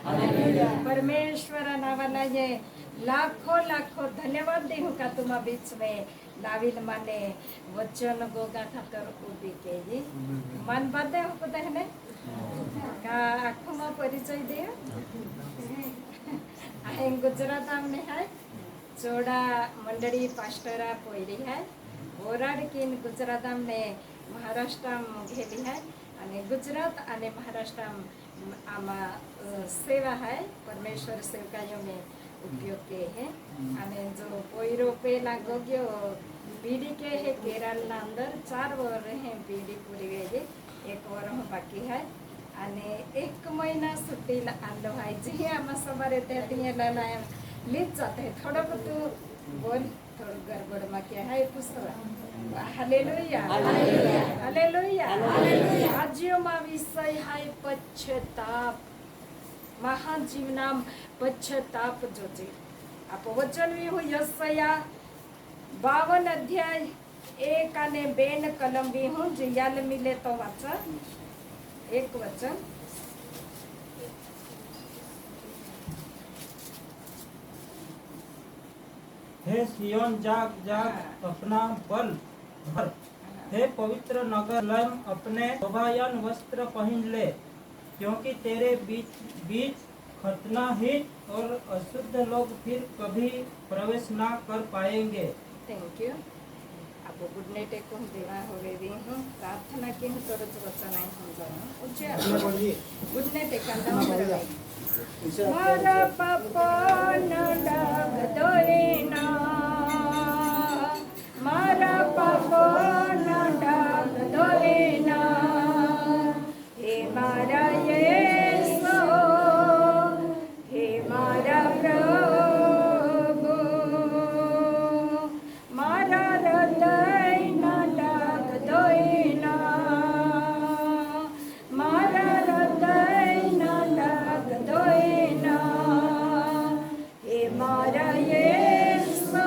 Hallelujah. परमेश्वर नावाला ये लाखों लाखों धन्यवाद देऊ का तुम्हा बीच में लाविल माने वचन गोगा खातर उभी केली मन बादे हो कहने का आखमा परिचय दे आहे गुजरात आमने है चोड़ा मंडळी पास्टरा पोयरी है ओराड किन गुजरात आमने महाराष्ट्र घेली है आणि गुजरात आणि महाराष्ट्र आमा सेवा है परमेश्वर सेवकायों में उपयोग के है आणि जो पोयरो पे लागो गयो बीडी के है केरल ना अंदर 4 वर है बीडी पूरी वेली 1 वर बाकी है आणि 1 महिना सुट्टीला आलो आहे जे आम्हा समोर येते तिला लीच जाते थोडं तू बोल थोडं गडबड मा क्या है पुस्तक हालेलुया हालेलुया हालेलुया हालेलुया आजियो मा विषय है पश्चाताप महाजीवनाम पश्चाताप जोजे आप वचन भी हो यशया 52 अध्याय 1 અને 2 न कलम भी हूँ जो याल मिले तो वाचा एक वचन हे सियोन जाग जाग अपना बल भर हे पवित्र नगर लम अपने शोभायन वस्त्र पहन ले क्योंकि तेरे बीच खतनाहीन और अशुद्ध लोग फिर कभी प्रवेश ना कर पाएंगे। थैंक यू आप गुड नाइट को देवा हो रे हूँ प्रार्थना की हूँ तरच वचन आई हूँ जाऊँ उच्च गुड नाइट एकांता में मारा पापा न लग दोरेना मारा पापा न लग दोरेना हे मारा यीशु हे मारा प्रभु मारा हृदय न लग दोरेना मारा हृदय न लग दोरेना हे मारा यीशु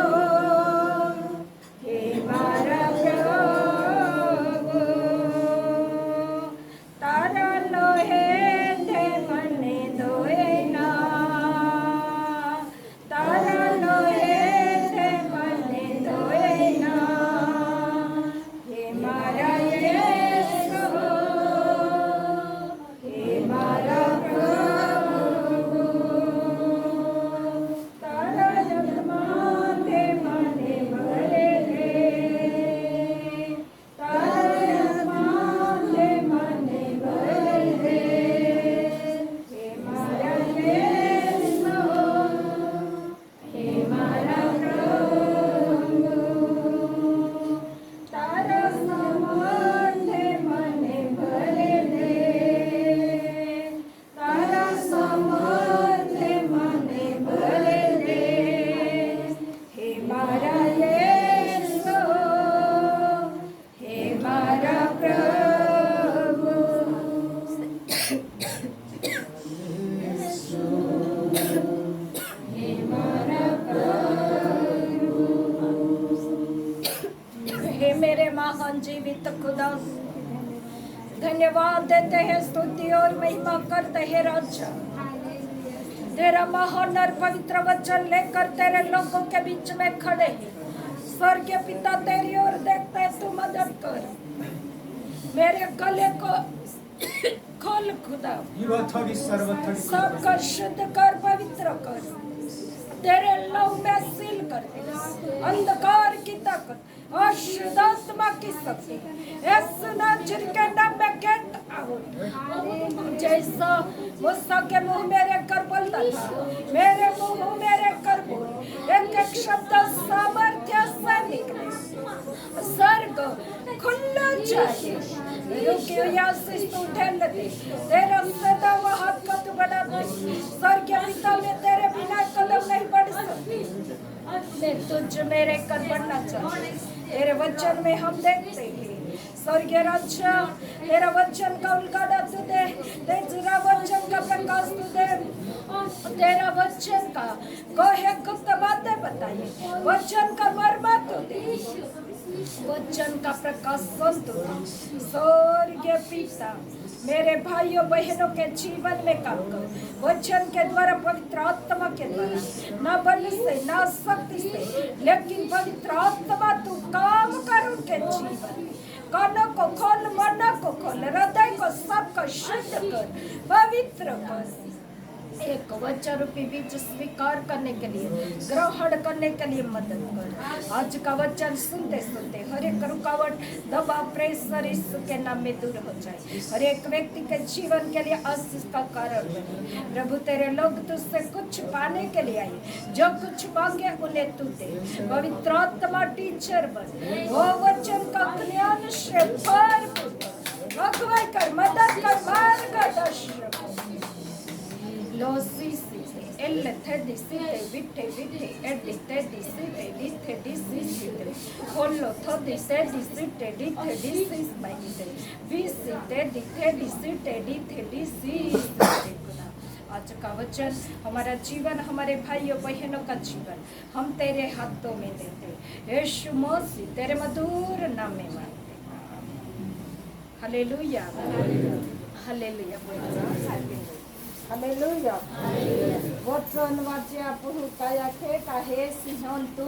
हे मारा प्रभु तारा लोहे दे मने दोएना तारा लोहे दे मने दोएना हे मारा यीशु हे मारा प्रभु तारा जन्मा दे मने भरे दे तारा जन्मा दे मने भरे दे हे मारा यीशु हे मारा प्रभु तारा समान दे मने भरे दे तारा समान दे मने भरे दे हे मारा यीशु हे मारा प्रभु हे मारा प्रभु हे मेरे महान जीवित खुदा धन्यवाद देते हैं स्तुति और महिमा करते हैं राजा तेरा महान और पवित्र वचन लेकर तेरे लोगों के बीच में खड़े स्वर्गीय पिता तेरी ओर देखते तू मदद कर मेरे गले को खोल खुदा सबको शुद्ध कर पवित्र कर तेरे लहू में सील कर दे अंधकार की ताकत अशुद्ध आत्मा की शक्ति यीशु नाज़री के नाम में गेट आउट जैसा मूसा के मुंह मेरे कर बोलता था मेरे मुंह मेरे कर बोल एक एक शब्द सामर्थ्य से निकले स्वर्ग खुला चाहिए रुकियो यीशु तू ठहर दे तेरा सदा वह हाथ को तू बढ़ा दे स्वर्गीय पिता में तेरे बिना कदम नहीं बढ़ सकती मैं तुझ मेरे कर बढ़ना चाहती तेरे वचन में हम देखते हैं स्वर्गीय राजा तेरा वचन का उलगड़ा तू दे तेरा वचन का प्रकाश तू दे तेरा वचन का कोहे गुप्त बातें बताइए वचन का मर्म तू दे वचन का प्रकाश तू दे स्वर्गीय पिता मेरे भाइयों बहनों के जीवन में काम कर, वचन के द्वारा, पवित्र आत्मा के द्वारा, न बल से न शक्ति से, लेकिन पवित्र आत्मा तू काम कर उनके जीवन में। कानों को खोल, मन को खोल, हृदय को सबको शुद्ध कर, पवित्र कर, एक वचन रूपी बीज स्वीकार करने के लिए, ग्रहण करने के लिए मदद कर। आज का वचन सुनते सुनते हर एक रुकावट, दबाव, प्रेशर यीशु के नाम में दूर हो जाए। हर एक व्यक्ति के जीवन के लिए आशीष का कारण बने। प्रभु तेरे लोग तुझसे कुछ पाने के लिए आए, जो कुछ मांगे उन्हें तू दे। पवित्र आत्मा टीचर बन, वो वचन का ज्ञान से भरपूर अगुवाई कर, मदद कर, मार्गदर्शन कर। Lo si si si, elle tedi si te vite vite, edi tedi si te dite di si si te, hollo todi tedi si te dite di si te, vi si tedi si te dite di si te। आज का वचन हमारा जीवन, हमारे भाइयों बहनों का जीवन हम तेरे हाथों में देते, यीशु मसीह तेरे मधुर नाम में मांगते। हालेलुया, हालेलुया, हालेलुया। वचन वाच्या पुरु काया खे काहे सिंहन तू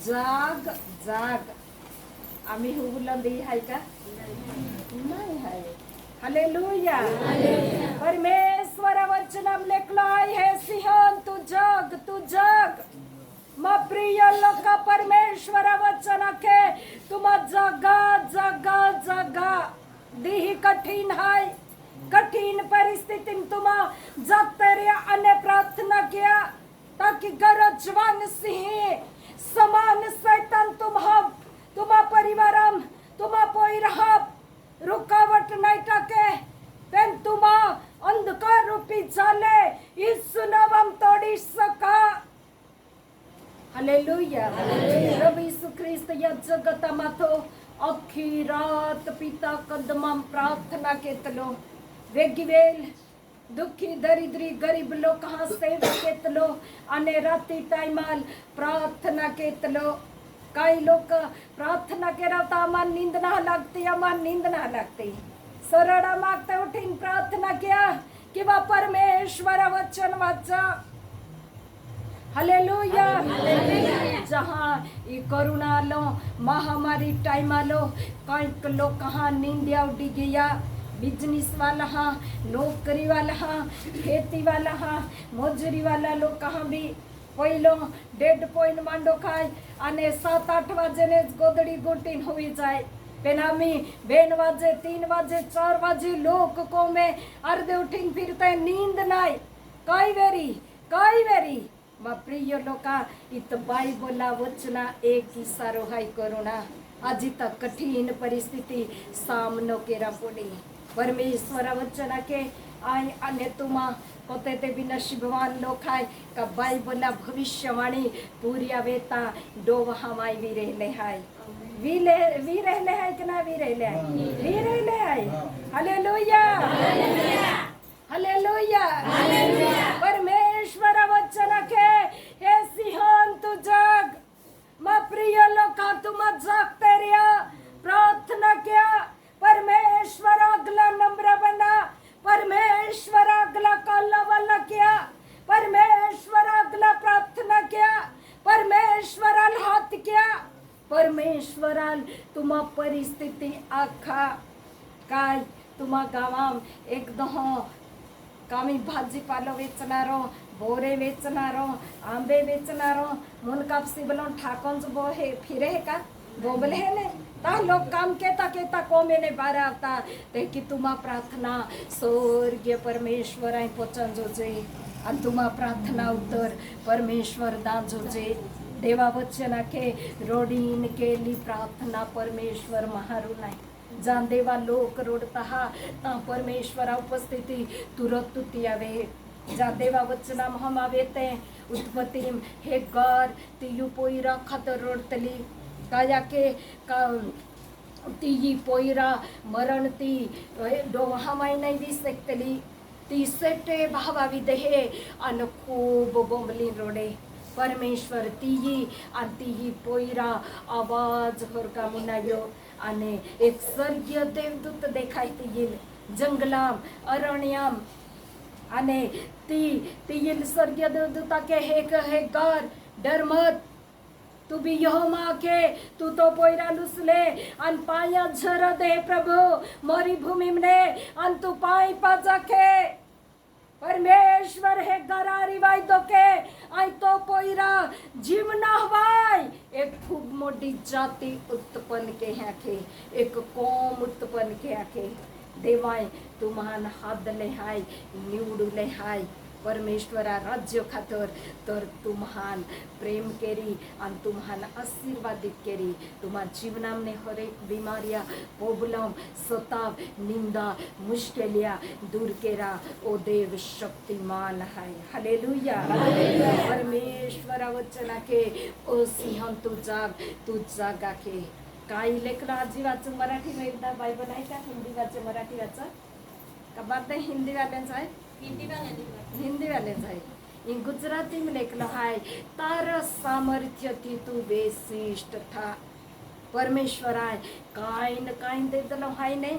जाग जाग। आम्ही हो बुलंदी आहे का? नाही आहे। हालेलुया, परमेश्वर वचनम लेखलाय है, सिंहन तू जाग, तू जाग। मा प्रिय लोक, परमेश्वर वचन के तुम जागा जागा जागा। दी कठिन है, कठिन परिस्थिति में तुम जागते रहे, अन्य प्रार्थना किया ताकि गरजवान सिंह समान शैतान तुम परिवारम तुम पोइरहा रुकावट नहीं टाके, पेन तुम अंधकार रूपी जाले इस नाम तोड़ी सका। हालेलुया, प्रभु यीशु ख्रिस्त या जगत माथो अखी रात पिता कदमम प्रार्थना के तलो वेगिवेल दुखी दरिद्री गरीब लोग कहाँ सेवा के तलो अने राती टाइमाल प्रार्थना के तलो। कई लोग प्रार्थना के रहता अमान नींद ना लगती, अमान नींद ना लगती, सरड़ा मांगते उठीन प्रार्थना किया कि वह परमेश्वर वचन वाचा। हालेलुया, जहाँ ये कोरोना लो महामारी टाइम आलो, कई लोग कहाँ नींद उड़ी गया, बिजनेस वाला हाँ, नौकरी वाला हाँ, खेती वाला हाँ, मजूरी वाला लोग कहाँ भी पहिलो 1.5 पॉइंट मांडो खाय अने 7-8 वाजे ने गोदड़ी गोटीन हुई जाए। पेनामी 2 वाजे 3 वाजे 4 वाजे लोग को में अर्धे उठीन फिरते नींद नाय। कई वेरी मा प्रिय लोका इत बाइबला वचना एक इशारो हाय करुणा आज तक कठिन परिस्थिति सामनो केरा पड़ी। परमेश्वर वचना के आई अने तुमा पोते ते भी नसीबवान लोग हाय का बाइबला भविष्यवाणी पूरी आवेता डोवहा माई वी रहले हाय, वी रहले हाय कि ना वी रहले हाय। हालेलुया, हालेलुया, परमेश्वर वचन के हे सिंहन तू जाग। मा प्रिय लोका तुम जागते रहा, प्रार्थना किया, परमेश्वर अगला नम्र बना, परमेश्वर अगला काला वाला किया, परमेश्वर अगला प्रार्थना किया, परमेश्वर हाथ किया, परमेश्वर तुम परिस्थिति आखा काय तुम गावाम एकदम कामी भाजीपालो वेचणारो, बोरे वेचणारो, आंबे वेचणारो, मुनकापसी बलोन ठाकोन जो हे फिरे है का बोबले है ने ता लोग काम केता को मैंने बार आता ते कि तुमा प्रार्थना स्वर्गीय परमेश्वर आई पोचन जोजे आणि तुमा प्रार्थना उत्तर परमेश्वर दान जोजे। देवा वचन के रोडीन केली प्रार्थना परमेश्वर महारू नाही जान देवा लोक रोडता हा ता परमेश्वर उपस्थिति तुरंत तुती आवे। जा देवा वचना हम आवे ते उत्पत्ति हे गार तियु पोईरा खतर रोडतली काया के का ती पोईरा मरण ती डोहामाई नहीं दी सकतली ती सेटे भावा विदेहे अन खूब बोंबली रोडे परमेश्वर ती पोईरा आवाज होरका मुनायो अने एक स्वर्गीय देवदूत देखाई येईल जंगलाम अरण्याम आणि ती येईल स्वर्गीय देवदूता के हे घर डर मत तू भी यहो माँ के तू तो पोयरा लुसले अन पाया झर दे प्रभु मोरी भूमि में अन तू पाई पाजा के परमेश्वर हे गरारी वाय दोके आई तो पोयरा जीवना हवाय एक खूब मोठी जाती उत्पन्न के हैं के एक कौम उत्पन्न के हैं के देवाय तुम्हान हादले हाय निवडूले हाय परमेश्वरा राज्य खातर तर तुम्हान प्रेम केरी आणि तुम्हान आशीर्वादित केरी तुम्हा जीवनामने हरेक बीमारिया प्रॉब्लम सताव निंदा मुश्किलिया दूर केरा ओ देव शक्तिमान है हालेलुया परमेश्वरा वचना के ओ सिंहन तू जागा के काही लेखला आजी वाचून मराठी में एकदा बायबल आहे का हिंदी वाचे मराठी वाचा का बात आहे हिंदी वाल्यांचा आहे हिंदी वाल्यांचा आहे गुजराती में लिखलो है तारा सामर्थ्य थी तू विशिष्ट था परमेश्वर आहे काय न काय दे दलो है ने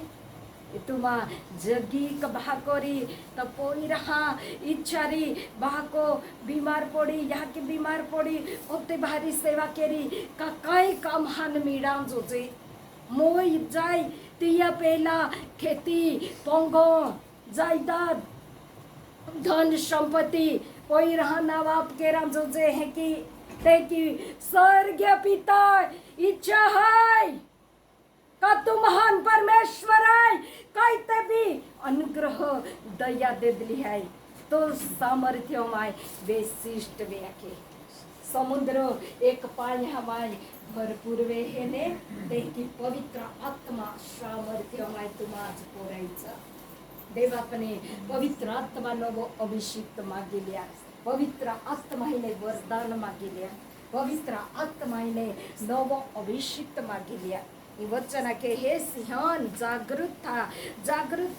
तुमा जगी क भाकोरी त पोई रहा इच्छारी भाको बीमार पड़ी यहाँ की बीमार पड़ी ओते भारी सेवा केरी का काय काम हान मीडाम जोजे मोई जाय तिया पेला खेती पोंगो जायदाद धन संपत्ति कोई रहना बाप के राम जो जे है कि ते की स्वर्गीय पिता इच्छा है का तू महान परमेश्वर है कहते भी अनुग्रह दया दे दिली है तो सामर्थ्य माय विशिष्ट व्याखे समुद्र एक पाय हमाय भरपूर वे है ने ते की पवित्र आत्मा सामर्थ्य माय तुम्हाच पोरायचा देवापने पवित्र आत्मा नवो अभिषिक्त मागिल्या पवित्र आत्मा हिने वरदान मागिल्या पवित्र आत्मा हिने नवो अभिषिक्त मागिल्या वचन के हे सिंहन जागृत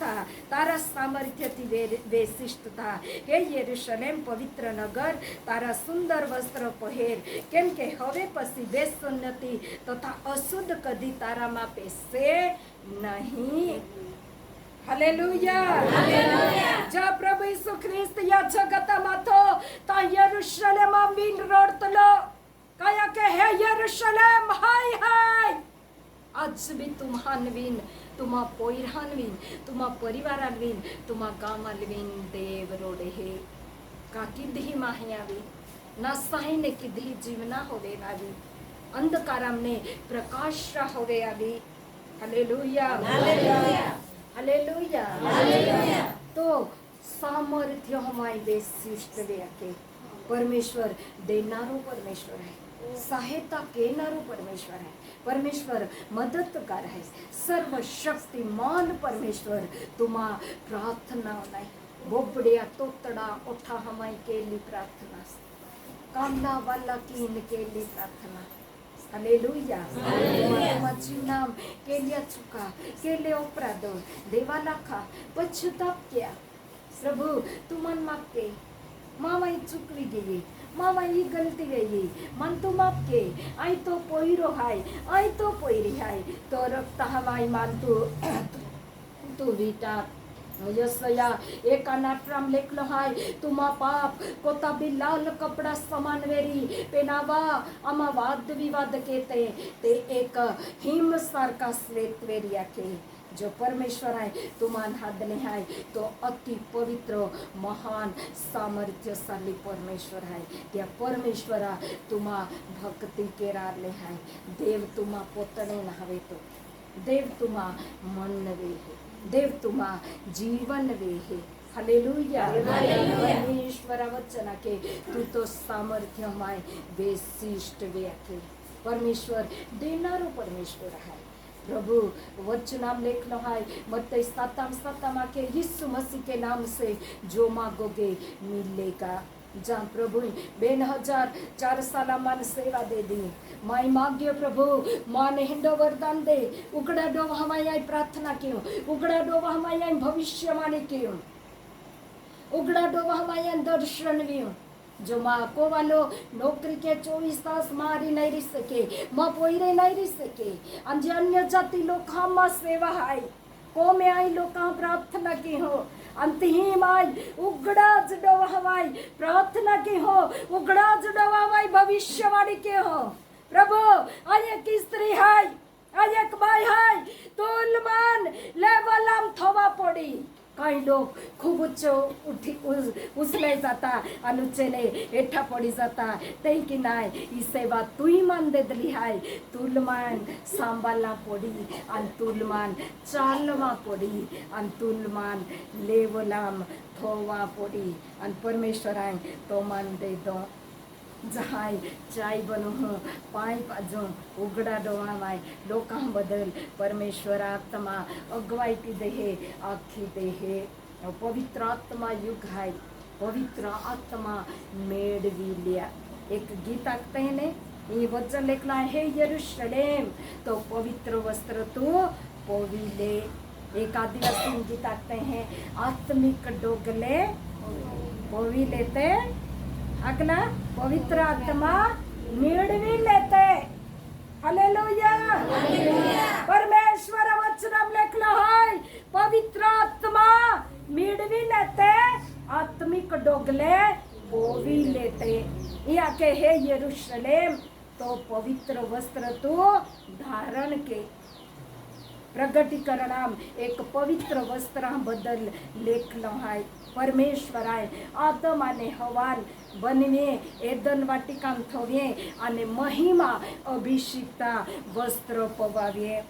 था तारा सामर्थ्य थी विशिष्ट था हे यरूशलेम पवित्र नगर तारा सुंदर वस्त्र पहिर केम के हवे पसी बेसुन्नति तथा अशुद्ध कदी तारा मापे से नहीं हालेलुया जा प्रभु यीशु ख्रिस्त या जगतामाथो ता यरूशलेम विन रडतलो काया के हे यरूशलेम हाय हाय आज भी तुम्हान विन तुम्हा पोयरान विन तुम्हा परिवारान विन तुम्हा गामाल विन देव रोडे हे का किधी माहियावी ना साहिने किधी जीवना होवे आवी अंधकारामने प्रकाश होवे आवी हालेलुया हालेलुया हालेलुया हालेलुया तो सामर्थ्य हमारे विशिष्ट व्याखे परमेश्वर देनारो परमेश्वर है सहायता केनारो परमेश्वर है परमेश्वर मददगार है सर्वशक्तिमान परमेश्वर तुम्हा प्रार्थना नाही बोबड्या तोतडा ओठा हमारी केली प्रार्थना कांदा वाला कीन केली प्रार्थना हालेलुया माझी नाम केल्या चुका केले अपराध देवाला खा पश्चाताप किया प्रभु तू मन मागते मामाई चुकली गेली मामाई गलती गई मन तू माप के आई तो पोईरो हाय आई तो पोईरी हाय तो रक्त हमाई मान तू विटा यशया एक अनाट्राम लेखलो हाय तुमा पाप कोता भी लाल कपड़ा समान वेरी पेनावा आमा वाद विवाद केते ते एक हिम सारखा श्वेत वेरिया के जो परमेश्वर आहे तुमान हादले आहे तो अति पवित्र महान सामर्थ्यशाली परमेश्वर आहे त्या परमेश्वरा तुम्हा भक्ती केरारले आहे देव तुम्हा पोतणे नावे तो देव तुम्हा मन वे देव तुम्हा जीवन वे है हालेलुया परमेश्वरा वचना के तू तो सामर्थ्य माय विशिष्ट व्याखे परमेश्वर देनारो परमेश्वर है प्रभु वचनाम लेखलो है मत्ती 7:7 के यीशु मसीह के नाम से जो मांगोगे मिलेगा जहाँ प्रभु 2004 साला मान सेवा दे दी माई माग्य प्रभु माँ ने हिंदो वरदान दे उकड़ा डोब हमारी प्रार्थना क्यों उकड़ा डोब हमारी भविष्यवाणी क्यों उगड़ा डोब हमारी दर्शन क्यों जो माँ को वालो नौकरी के 24 तास मारी नहीं रह सके माँ पोईरे नहीं रह सके अन्य जाति लोग हम सेवा है कोम्याई लोकां प्रार्थना की हो अंतिम आई उघडाच डोवावाई प्रार्थना की हो उघडाच डोवावाई भविष्यवाणी की हो प्रभु आज एक स्त्री है आज एक बाई है तुलमान लेवलाम थवा पड़ी काही लोक खूप उच्च उचले जाता आणि उच्चेने एठा पडी जाता ते की नाही ही सेवा तुही मान देतली हाय तुलमान सांभाळला पडी आणि तुलमान चालवा पडी आणि तुलमान लेवलाम थोवा पडी आणि परमेश्वराय तो मान दे दो जहाय चाय बनवू पाय पाजू उघडा डोळावाय लोकांबद्दल परमेश्वर आत्मा अगवायती देहे आखी देहे पवित्र आत्मा युग है पवित्र आत्मा मेळविल्या एक गीत आखते ने ये वचन लिखला है यरूशलेम तो पवित्र वस्त्र तू पोविले एक आदिवासी गीत आखते हैं आत्मिक डोगले पोवी लेते अगला पवित्र आत्मा मिळवी लेते हालेलुया परमेश्वर वचन लेखलं है पवित्र आत्मा मिळवी लेते आत्मिक डोगले पोवी लेते या के हे यरूशलेम तो पवित्र वस्त्र तू धारण के प्रगटीकरणाम एक पवित्र वस्त्राबद्दल लेखलं आहे परमेश्वर आहे आदमाने हवाल बनवे एदन वाटिकां थवे आणि महिमा अभिषिक्ता वस्त्र पवावे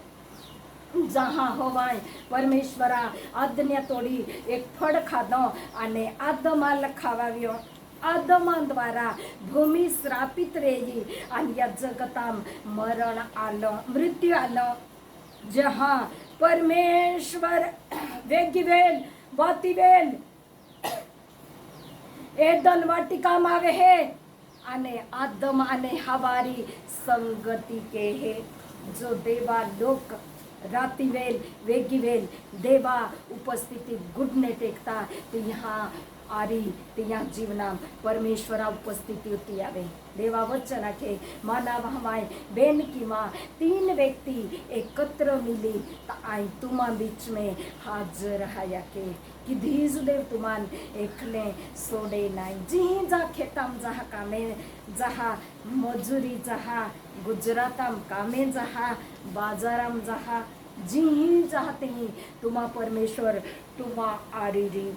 जहाँ होवाय परमेश्वरा आज्ञा तोडी एक फळ खादो आणि आदमाला खावाव्यो आदमान द्वारा भूमी श्रापित रेही आणि या जगताम मरण आलं मृत्यू आलं जहाँ परमेश्वर वेगिवेल वातिवेल एदन वाटिका मावे है आने आदम आने हवारी संगति के है जो देवा लोक रातिवेल वेगिवेल देवा उपस्थिति गुडने टेकता तो यहाँ आरी त्या जीवना परमेश्वरा उपस्थिती होती आवे देवा वचन के मानव हमाय बेन की माँ तीन व्यक्ति एकत्र मिली तो आई तुमा बीच में हाजर हाया के कि धीज देव तुमान एकले सोडे नाही जी जा खेताम जहा कामे जहा मजुरी जहा गुजराताम कामे जहा बाजाराम जहा जी जाते तुमा परमेश्वर तुमा आरीरी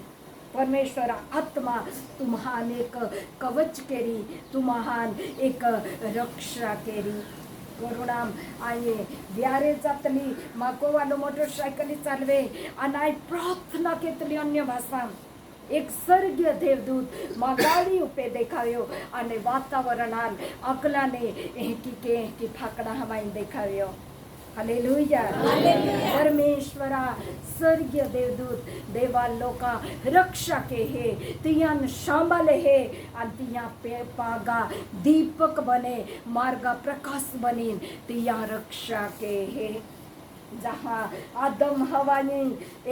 परमेश्वर आत्मा तुम्हान एक कवच केरी तुम्हान एक रक्षा केरी करुणाम आये व्यारे जातली माको वालो मोटरसायकली चालवे आणि प्रार्थना केतली अन्य भाषा एक स्वर्गीय देवदूत मा गाडी उपे देखाव्यो आणि वातावरणाल अकलाने की फाकड़ा हमाई देखाव्यो हालेलुया परमेश्वरा स्वर्गीय देवदूत देवा लोका रक्षा के हे तियान सांभाले हे आणि तिया पे पागा दीपक बने मार्गा प्रकाश बनीन तिया रक्षा के हे जहाँ आदम हवानी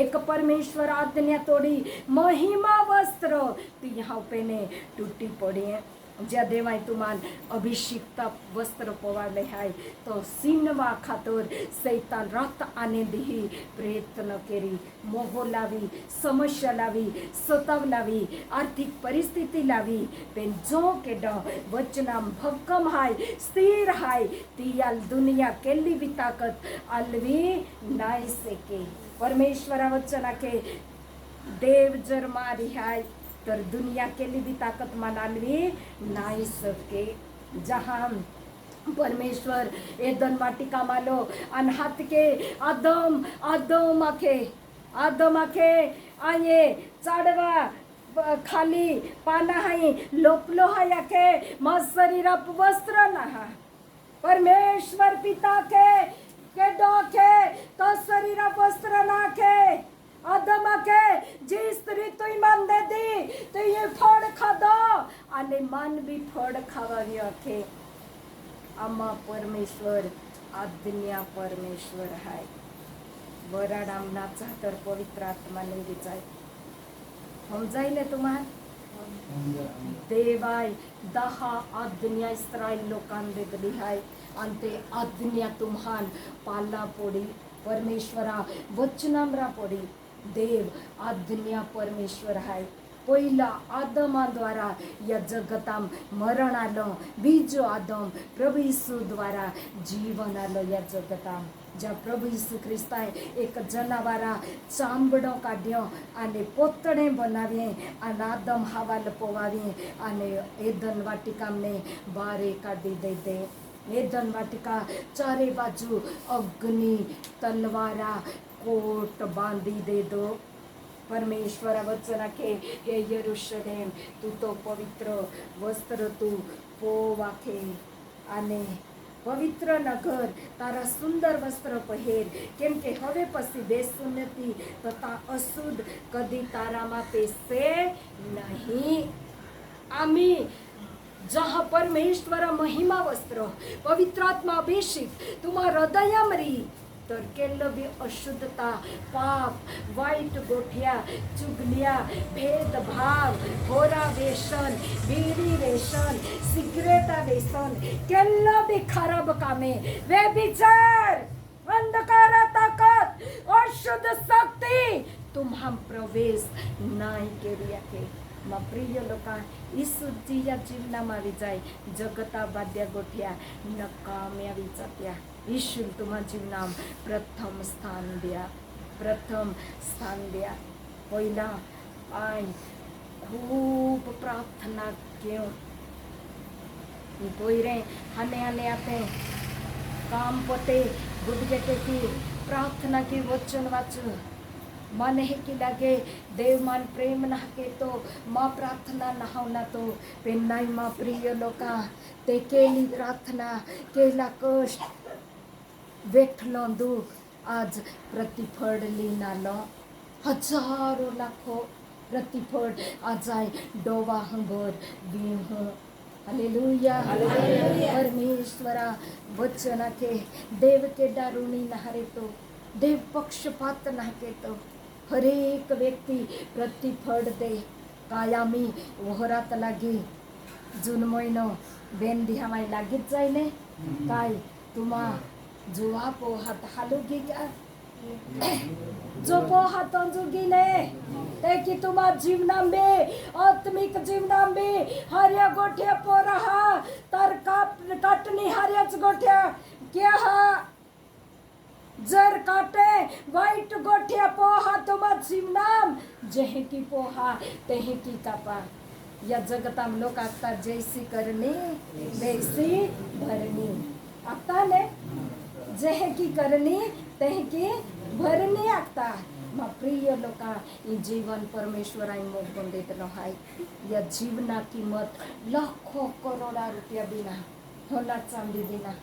एक परमेश्वर आज्ञा तोड़ी महिमा वस्त्र तिया पेने टूटी पड़ी ज्या देवाय तुमान अभिषिक्त वस्त्र पवाले हाय तो सिनवा खातर सैतान रात आने दिही प्रयत्न केरी मोह लावी समस्या लावी सताव लावी आर्थिक परिस्थिती लावी पेन जो के वचनाम भक्कम हाय स्थिर हाय तियाल दुनिया केली भी ताकत अलवी नाय सेके परमेश्वरा वचना के देव जर मारी हाय तर दुनिया के लिए भी ताकत मनालवी नाही सके जहाँ परमेश्वर एदन वाटिका मालो अनहात के आदम आखे आये चाडवा खाली पाना हाई लोपलो हाया के मग शरीराप वस्त्र नहा परमेश्वर पिता के डोके तो शरीराप वस्त्र नाखे आदमा के जी स्त्री तू मान दे दी तो ये फळ खादो आणि मन भी फळ खावावी अखे आम्हा परमेश्वर आज्ञा परमेश्वर हाय वराडामनाचा तर पवित्र आत्मा निघीच आहे समजायले तुम्हाला देवाय 10 आज्ञा इस्रायल लोकांना दिली हाय आणि ते आज्ञा तुम्हान पाला पोडी परमेश्वरा वचनामरा पडी देव आज्ञा परमेश्वर आहे. पहिला आदमाद्वारा या जगताम मरण आलं, बीजो आदम प्रभु यीशु द्वारा जीवन आलं या जगताम. ज्या प्रभु यीशु ख्रिस्ताए एक जनावरा चांबडो काढ्यो आणि पोतडे बनावे आणि आदम हवाल पोवावे आणि एदन वाटिकामने बारे काढी देते. एदन वाटिका चारे बाजू अग्नि तलवारा कोट बांधी दे दो. परमेश्वर वचन के हे यरूशलेम तू तो पवित्र वस्त्र तू पोवाखे અને પવિત્ર નગર તારા સુંદર વસ્ત્ર પહેર, કેમ કે હવે પછી બેસું નથી તથા અશુદ્ધ કદી તારામાં પેશે નહીં. आम्ही जहाँ परमेश्वर महिमा वस्त्र पवित्रात्मा अभिषेक तुम्हा हृदयामरी तर केलं बी अशुद्धता पाप वाईट गोठ्या चुगल्या भेदभाव घोरा व्यसन बीड़ी व्यसन सिगरेटा व्यसन केलं बी खराब कामे व्यभिचार अंधकारा ताकद अशुद्ध शक्ती तुम्हा प्रवेश नाही केली आहे. मग प्रिय लोकां ईसुची या जीवनाમાં આવી જાય जगता बाध्या गोठ्या नकाम्या विचात्या. ईशु तुम्हा जीवनाम प्रथम स्थान द्या, प्रथम स्थान द्या. पहिला आय खूप प्रार्थना केव कोयरे हाने हाने आते काम पते गुडगे टेकी प्रार्थना की वचन वाचू मन है की लगे देव मान प्रेम ना के तो माँ प्रार्थना नहावना तो पेन नाही माँ प्रिय लोका ते केली प्रार्थना केला कष्ट वेठलो दुख आज प्रतिफळ नालो हजारो लाखो प्रतिफळ आज आय डोवा हंबर विह. हालेलुया परमेश्वरा वचन के देव के दारुणी नहारे तो देव पक्षपात नाही केतो. हरेक व्यक्ती प्रतिफळ दे कायमी वहरात लागी जून महिनो बेन दिहामाय लागीत जायले काय तुम्हा जुवा पोहात हालुगी का जो पोहात जुगिले ते की तुम्हा जीवनांबे आत्मिक जीवनांबे हर्या गोठ्या पोरहा तर काटणी हर्याच गोठ्या क्या हा जर काटे वाईट गोठ्या पोहा तुम्हा जीवनाम जेहे की पोहा तेहे की कापा. या जगताम लोक आता जैसी करणी वैसी भरणी. आता ने जेहे की करणी तेहे की भरणी आता. मग प्रिय लोका ही जीवन परमेश्वराई मोगून देत नहाय. या जीवना किंमत लाखो करोडा रुपया बिना होना चांदी बिना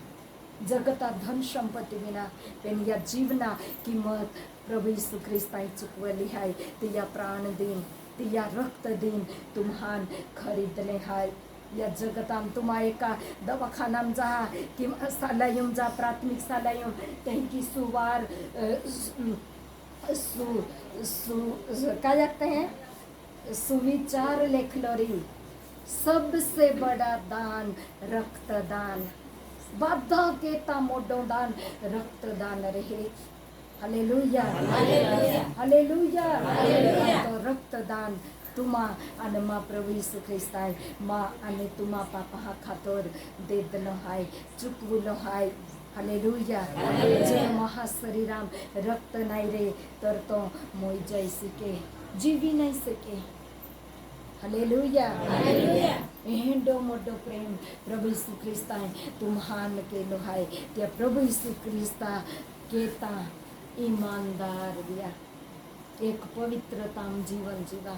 जगता धन संपत्ती विना पण या जीवना किंमत प्रभु यीशु ख्रिस्ताई चुकवली आहे. ती या प्राण दिन ती या रक्त दिन तुम्हान खरीदले हाय. या जगताम तुम्हा एका दवाखानाम जा किंवा सालायम जा प्राथमिक सालायम त्यांची सुवार क्या जाते हैं सुविचार लेखलोरी सबसे बड़ा दान रक्तदान बाधा केता मोडो दान रक्तदान रहे. हालेलुया हालेलुया तो रक्तदान तुम्हा आणि मा प्रभु यीशु ख्रिस्ताय मा आणि तुम्हा पापा हा खातोर देदलो हाय चुकवलो हाय. हालेलुया जे महाशरीराम रक्त नाही रे तर तो मोई जाई सके जीवी नाही सके. हालेलुया एंडो मोडो प्रेम प्रभु यीशु ख्रिस्ताय तुम्हान केलो हाय. त्या प्रभु यीशु ख्रिस्ता केता ईमानदार दिया एक पवित्रताम जीवन जीवा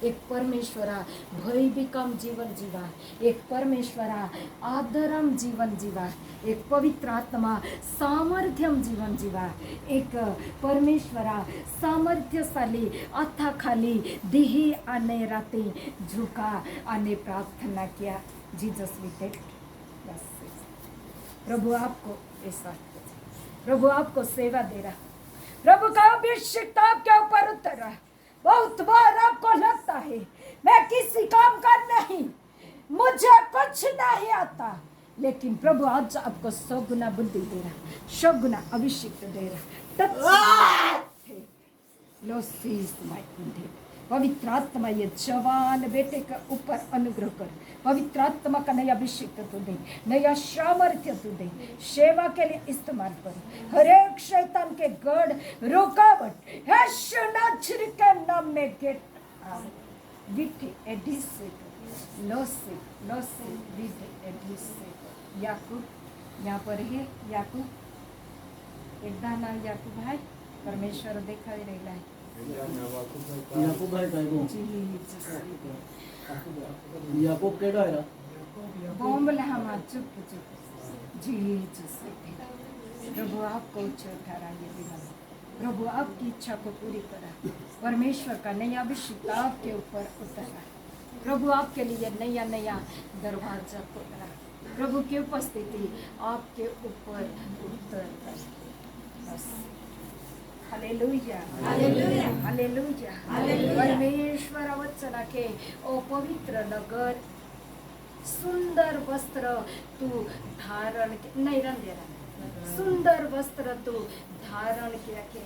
एक परमेश्वरा भयविकम जीवन जीवा एक परमेश्वरा आदरम जीवन जीवा एक पवित्र आत्मा सामर्थ्यम जीवन जीवा एक परमेश्वरा सामर्थ्यशाली अथा खाली दिही आने राते झुका आने प्रार्थना किया. जीसस वी टेक प्रभु आपको ऐसा प्रभु आपको सेवा दे रहा. प्रभु का अभिषेक आपके ऊपर उतर रहा. बहुत बार आपको लगता है मैं किसी काम का नहीं मुझे कुछ नहीं आता, लेकिन प्रभु आज आपको 100 गुना बुद्धि दे रहा 100 गुना अभिषेक दे रहा. लो सीज माय कुंडे। पवित्र आत्मा ये जवान बेटे के ऊपर अनुग्रह कर। पवित्र आत्मा का नया अभिषेक तू दे, नया सामर्थ्य तू दे, सेवा के लिए इस्तेमाल कर। हर एक शैतान के गढ़ रुकावट यीशु नासरी के नाम में गेट आउट। विधि एडिसे लोसे लोसे विधि एडिसे। याकूब यहाँ पर है, याकूब एक दाना। याकूब भाई परमेश्वर देखा ही रहेला है। याकूब भाई काय गो याकूब केडा है बोंबले हम चुप चुप जीसस। प्रभु आपको उच्च ठहराइए विनम्र। प्रभु आपकी इच्छा को पूरी करा। परमेश्वर का नया अभिषेक आपके ऊपर उतरा। प्रभु आपके लिए नया नया दरवाजा खोला। प्रभु की उपस्थिति आपके ऊपर उतर गई। बस हालेलुया हालेलुया हालेलुया हालेलुया। परमेश्वर वचना के ओ पवित्र नगर सुंदर वस्त्र तू धारण नहीं रंगेरा। सुंदर वस्त्र तू धारण किया के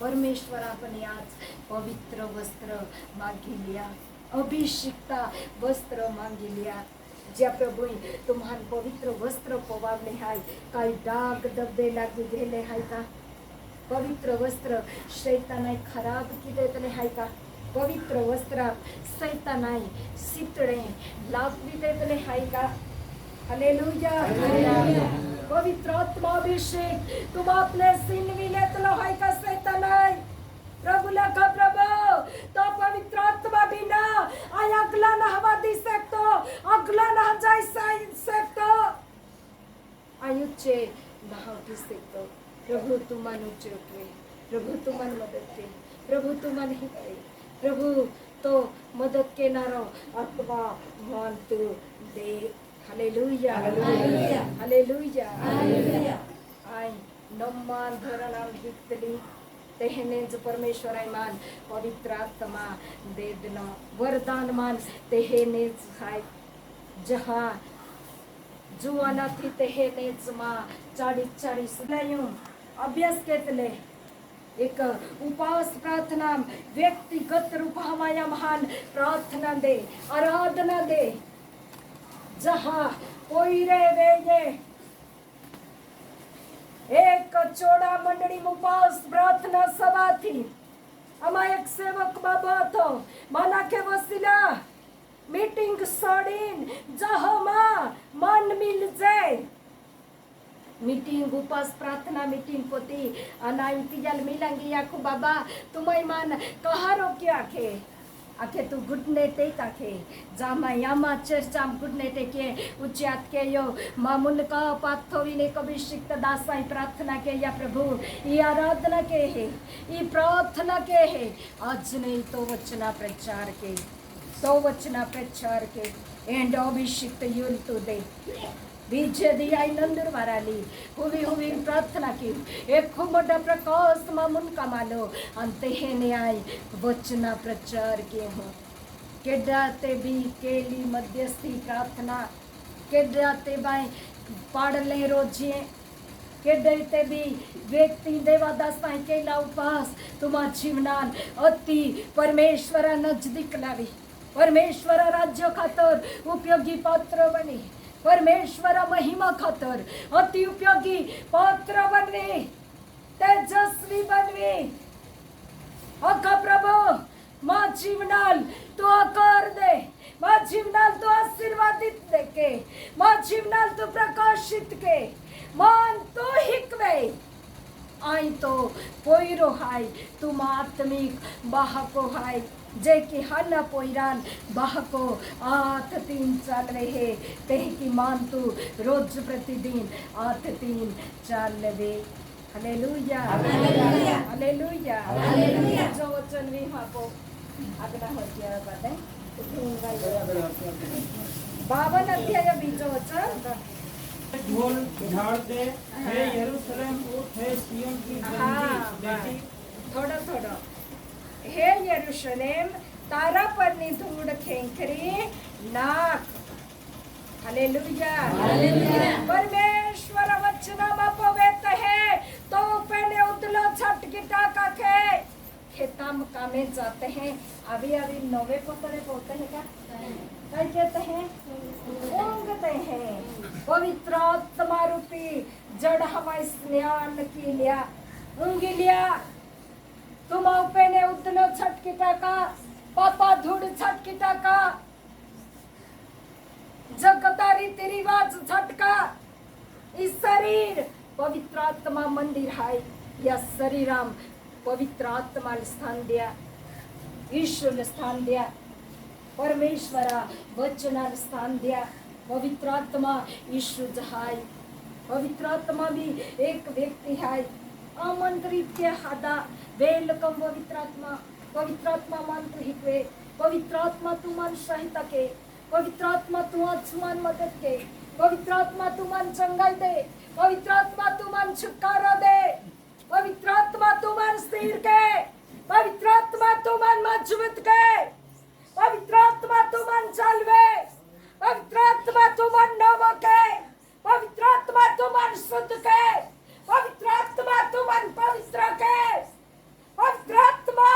परमेश्वर आपने आज पवित्र वस्त्र मांगी लिया, अभिषिक्ता वस्त्र मांगी लिया। ज्या प्रभु तुम्हान पवित्र वस्त्र पवावले हाय, काही डाग धब्बे लागी गेले हाय का? पवित्र वस्त्र शैतानाय खराब किदेतले हाय का? पवित्र वस्त्र शैतानाय सितडे लागवी देतले हाय का? Hallelujah hallelujah. पवित्र आत्मा अभिषेक तुम आपने सिनवी लेतलो हाय का? शैतानाय प्रभु लखा प्रभु तो पवित्र आत्मा बिना आय अगला ना हवा दी सकतो, अगला ना जाय सकतो, आयुचे भाव दी सकतो। प्रभु तुमान उच्चवे, प्रभु तुमान मदद के, प्रभु तुमान ही करे, प्रभु तो मदद के नारो आत्मा मान तू दे। हालेलुया हालेलुया हालेलुया हालेलुया। आय नम्मान धरणाम दिक्तली तेहने जो परमेश्वर मान पवित्र आत्मा दे देना वरदान मान तेहने हाय। जहाँ जुआना थी तेहने मा 40 लयूं अभ्यास केतले एक उपवास प्रार्थना व्यक्तिगत रूप हमाया महान प्रार्थना दे, आराधना दे। जहाँ कोई रे वे एक चोड़ा मंडળી उपवास प्रार्थना सभा थी। आमा एक सेवक बाबा तो माना के वसीला मीटिंग सोडीन जहाँ मन मिल जाए। मीटिंग उपवास प्रार्थना मीटिंग पोती अनाइती जल मिलेंगी याकू बाबा तुम्हें मान कहाँ रोके आखे आखे तू गुडने ते ताखे जामा यामा चर्चाम गुडने ते के उच्चात के यो मामुन का पाथोवी ने कभी शिक्त दासाई प्रार्थना के या प्रभु ये आराधना के है, ये प्रार्थना के है। आज नहीं तो वचना प्रचार के, तो वचना प्रचार के एंड अभिषिक्त यूल तू दे बीजे दिया नंदुर वाराली हुवी हुवी प्रार्थना की एक खूब बड़ा प्रकाश मामुन कमालो अंते है न्याय वचना प्रचार के हो। केडाते भी केली मध्यस्थी प्रार्थना केडाते बाय पाड़ले रोजिए केडते भी व्यक्ति देवादासाई केला उपास तुमा जीवनान अति परमेश्वरा नजदीक लावी, परमेश्वरा राज्य खातर उपयोगी पात्र बनी, परमेश्वर महिमा खातर अति उपयोगी पात्र बनवे, तेजस्वी बनवे। अका प्रभु माँ जीवनाल तो आकार दे, माँ जीवनाल तो आशीर्वादित दे के, माँ जीवनाल तो प्रकाशित के, मान तो हिकवे आई तो पोईरो हाय तुम आत्मिक बाहको हाय जे की हाना पोईरान बाहको 8-3 चाल रहे तेह की मान तू रोज प्रतिदिन 8-3 चाल लवे। हालेलुया हालेलुया हालेलुया हालेलुया। जो वचन भी हाको आगना हो गया बात है 52 अध्याय बीजो वचन ढोल झाड़ दे हे यरूशलेम उठ हे सिय्योन की बेटी। थोड़ा थोड़ा हे यरूशलेम तारा पर नी धूड़ खेंकरी नाक। Hallelujah hallelujah. परमेश्वर वचन में पवित्र है तो पहले उतलो छटकिटा का खेतम कामे जाते हैं। अभी अभी नवे पतरे बोलते हैं क्या कहते हैं ऊँगते हैं। पवित्र आत्मा रूपी जड़ हमारे स्नान की लिया ऊँगी लिया तुम पहले उतलो छटकिटा का पापा धूड़ छटकिटा का जगता रीति रिवाज झटका। इस शरीर पवित्र आत्मा मंदिर है या शरीराम पवित्र आत्मा स्थान दिया ईश्वर स्थान दिया परमेश्वरा वचना स्थान दिया। पवित्र आत्मा ईश्वर है। पवित्र आत्मा भी एक व्यक्ति है आमंत्रित के हादा वेलकम पवित्र आत्मा मंत्र हितवे पवित्र आत्मा तुमान सहायता के पवित्र आत्मा तुमान मदद के पवित्र आत्मा तुमान चंगाई दे पवित्र आत्मा तुमान छुटकारा दे पवित्र आत्मा तुमान स्थिर के पवित्र आत्मा तुमान मजबूत के पवित्र आत्मा तुमान चलवे पवित्र आत्मा तुमान नव के पवित्र आत्मा तुमान शुद्ध के पवित्र आत्मा तुमान पवित्र के पवित्र आत्मा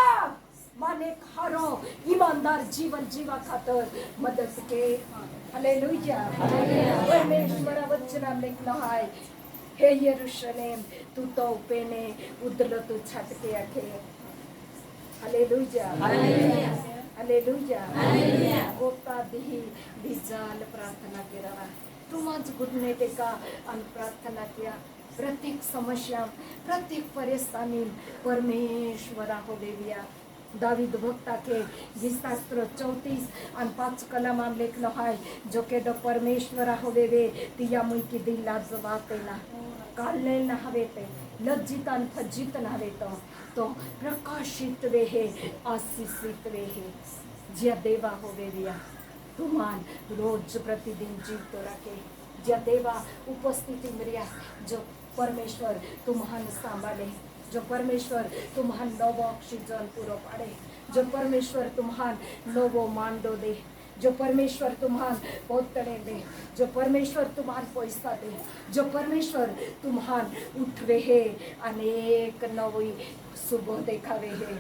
माने खारो ईमानदार जीवन जीवा खातर मदद के। हालेलुया परमेश्वर वचन लिखना है हे यरूशलेम तू तो पेने उदल तू छट के आखे। हालेलुया हालेलुया गोता दी बिजाल प्रार्थना केरा तुम आज गुडने टेका अन प्रार्थना किया प्रत्येक समस्या प्रत्येक परेशानी परमेश्वरा हो देविया। दावीद भक्ता के गीतशास्त्र 34 और 5 कलम में लिखना है जो के दो परमेश्वरा हो देवे तिया मुई की दिल लाजवा कैला काले न हवे ते लज्जित अन फज्जित न हवे तो प्रकाशित वे है आशीषित वे है जिया देवा हो देविया तुमान रोज प्रतिदिन जीव तो रखे जिया देवा उपस्थिति मरिया जो परमेश्वर तुम्हान सांभाले जो परमेश्वर तुम्हान नवो ऑक्सीजन पूरो पाड़े जो परमेश्वर तुम्हान नवो मांडो दे जो परमेश्वर तुम्हान पोतड़े दे जो परमेश्वर तुम्हान पैसा दे जो परमेश्वर तुम्हान उठवे है अनेक नवी सुबह देखावे है।